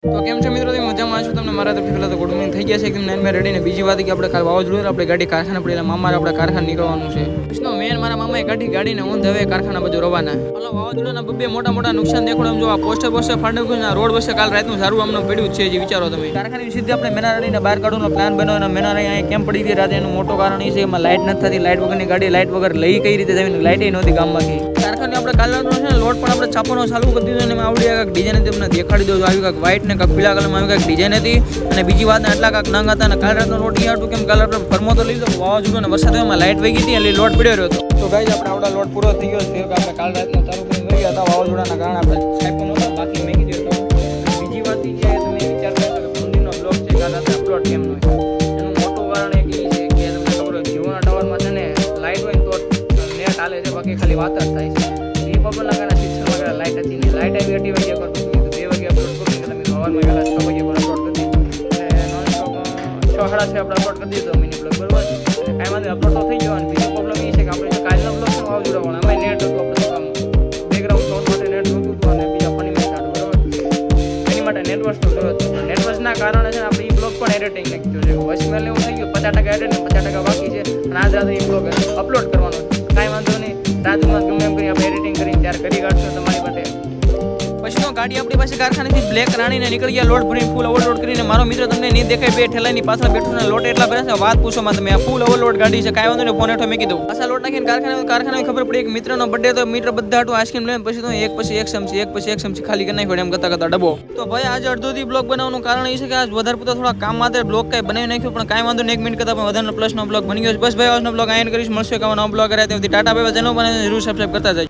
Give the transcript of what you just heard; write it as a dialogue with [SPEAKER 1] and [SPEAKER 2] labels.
[SPEAKER 1] તો કેમ છો મિત્રો, તમે મજામાં છો? તમને મારા તરફથી પહેલાં તો ગુડ મોર્નિંગ થઈ ગયા છે એકદમ નાઇન માં રેડી ને બીજી વાત કે આપણે કાલ વાવાઝોડું આપણે ગાડી કારખાના પડેલા મામા આપણે કારખાના નીકળવાનું છે. કૃષ્ણ મેન મારા મામાએ ગાડીને ઊંધ હવે કારખાના બધું રવાના. હાલો વાવાઝોડાના બબ્બે મોટા નુકસાન દેખાડો. જો આ પોસ્ટર ફાંડ્યું રોડ વચ્ચે કાલ રાતનું સારું અમને પડ્યું છે. જે વિચારો તમે કારખાની સીધી આપણે મેનારડીને બહાર કાઢવાનો પ્લાન બનાવ્યો. મેનારડી અહીંયા કેમ પડી હતી રાતે એનું મોટું કારણ એ છે એમાં લાઇટ નથી થતી. લાઇટ વગરની ગાડી લાઇટ વગર લઈ કઈ રીતે જઈને લાઇટ નહોતી ગામમાંથી. કારખાને આપણે કાલનો છે ને લોટ પણ આપણે છાપવાનો ચાલુ કરી દીધો અને આવડી કાંઈક ડિઝાઇન તમને દેખાડી દો. આવી કાંઈક વ્હાઇટ ને કાંઈક પીળા કલરમાં આવી કાંઈક ડિઝાઇન હતી. અને બીજી વાત એટલા કાંઈક નંગ હતા અને કાલ રાતનો લોટ નહીં આવતું કેમ કાલ આપણે ફરમો તો લીધો વાવાઝોડું અને વરસાદ એમાં લાઇટ વહી ગઈ હતી એટલે લોટ પડ્યો રહ્યો હતો. તો ગાઈઝ આપણે આવડા લોટ પૂરો થઈ ગયો છે. આપણે કાલ રાતનો ચાલુ કરીને ગયા હતા વાવાઝોડાના કારણે આપણે છાપ્યો નહોતો બાકી મેં કીધું હતો. બીજી વાત એ છે તમે વિચાર કરો કે મંદિરનો બ્લોક છે કાલ રાતે અપલોડ કેમ ન હોય એનું મોટું કારણ એક એ છે કે તમને ખબર હોય જીઓના ટાવરમાં છે ને લાઇટ હોય તો નેટ હાલે છે બાકી ખાલી વાત જ થાય છે. એ બબલના કારણે શિક્ષણમાં લાઇટ હતી નહીં. લાઇટ આવી 8 વાગ્યા પર 2 વાગે અપલોડ કરી તમે સવારમાં પહેલાં 6 વાગે પર અપલોડ કરી દીધું અને નોનસ્ટોપ 6 સાડા 6 આપણે અપલોડ કરી દીધો મિની બ્લોગ બરોબર. અને કાંઈ વાંધો અપલોડ તો થઈ ગયો. અને બીજો પ્રોબ્લેમ એ છે કે આપણે કાલનો બ્લોગ છે વાવાઝોડાવાળો એમાં નેટ હતું આપણે કામ બેકગ્રાઉન્ડ શોટ માટે નેટ જોતું હતું અને બીજા ફની મેચ આડું બરોબર એની માટે નેટવર્ક તો જોયો હતો. નેટવર્કના કારણે છે ને આપણે એ બ્લોગ પણ એડિટિંગ નાખ્યો છે. વોઇસમેલ એવું થઈ ગયું 50% એડિટ ને 50% બાકી છે. અને આજ રાતે એ બ્લોગ અપલોડ કરવાનો છે. કાંઈ વાંધો નહીં રાતમાં ગમે એમ કરી આપણે એડિટિંગ કરીને ત્યારે કરી કાઢશું તમારી માટે. પછી ગાડી આપણી પાસે કારખાનેથી બ્લેક રાણીને નીકળી ગયા લોડ ભરીને ફૂલ ઓવરલોડ કરીને. મારો મિત્ર તમને નહીં દેખાય બે ઠેલાની પાછળ બેઠો ને લોટ એટલા ભરે છે વાત પૂછોમાં તમે. આ ફૂલ ઓવરલોડ ગાડી છે. કાંઈ વાંધો નહીં ફોન હેઠો મેં કીધું પાછા લોટ નાખીને કારખાને ખબર પડી કે મિત્રનો બર્થડે તો મિત્ર બધા હાટું આઈસ્ક્રીમ લઈને પછી તો એક પછી એક ચમચી ખાલી કરી નાખ્યો એમ કરતા ડબ્બો. તો ભાઈ આજે અડધોથી બ્લોગ બનાવવાનું કારણ એ છે કે આજ વધારે પૂરતો થોડા કામ માટે બ્લોગ કાંઈ બનાવી નાખ્યો પણ કાંઈ વાંધો નહીં 1 મિનિટ કરતા પણ વધારે પ્લસનો બ્લોગ બની ગયો છે. બસ ભાઈ આજનો બ્લોગ આયન કરીશ. મળશે કે નવો બ્લોગ કર્યા ત્યાંથી ટાટા બાય બાય. ચેનલ બનાવીને જરૂર સબસ્ક્રાઇબ કરતા જાય.